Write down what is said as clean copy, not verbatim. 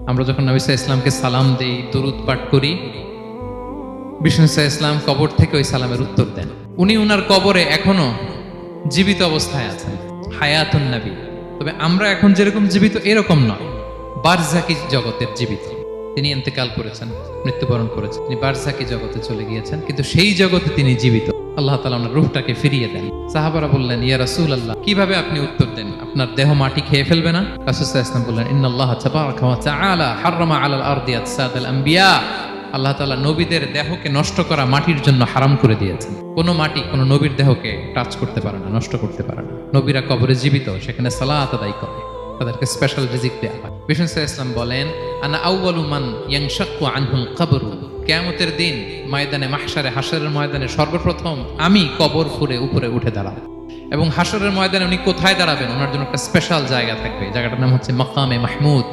আমরা যখন নবী সাল্লাল্লাহু আলাইহি ইসলামকে সালাম দেই, দরুদ পাঠ করি, বিষ্ণু সাল্লাল্লাহু আলাইহি ইসলাম কবর থেকে ওই সালামের উত্তর দেন। উনি উনার কবরে এখনো জীবিত অবস্থায় আছেন, হায়াতুন নবী। তবে আমরা এখন যেরকম জীবিত এরকম নয়, বারজাকি জগতের জীবিত। তিনি ইন্তেকাল করেছেন, মৃত্যুবরণ করেছেন, তিনি বারজাকি জগতে চলে গিয়েছেন, কিন্তু সেই জগতে তিনি জীবিত। আল্লাহ তাআলা ওনার রূহটাকে ফিরিয়ে দেন। সাহাবারা বললেন, ইয়া রাসূলুল্লাহ, কিভাবে আপনি উত্তর দেন? আপনার দেহ মাটি খেয়ে ফেলবে না? রাসূল সাল্লাল্লাহু আলাইহি ওয়াসাল্লাম বললেন, ইন্নাল্লাহ তাবারাকা ওয়া তাআলা হাররামা আলাল আরদি আজসাদাল আম্বিয়া। আল্লাহ তাআলা নবীদের দেহকে নষ্ট করা মাটির জন্য হারাম করে দিয়েছেন। কোনো মাটি কোনো নবীর দেহকে টাচ করতে পারে না, নষ্ট করতে পারে না। নবীরা কবরে জীবিত, সেখানে সালাত আদায় করে, তাদেরকে স্পেশাল রিজিক দেয়া হয়। বিষ্ণু সাল্লাল্লাহু আলাইহি ওয়াসাল্লাম বলেন, আনা আউয়ালু মান ইয়ানশাক্কু আনহুল কবরু। কিয়ামতের দিন ময়দানে মাহশারে, হাশরের ময়দানে সর্বপ্রথম আমি কবর ফুঁড়ে উপরে উঠে দাঁড়াবো। এবং হাশরের ময়দানে উনি কোথায় দাঁড়াবেন? ওনার জন্য একটা স্পেশাল জায়গা থাকবে, জায়গাটার নাম হচ্ছে মাকামে মাহমুদ।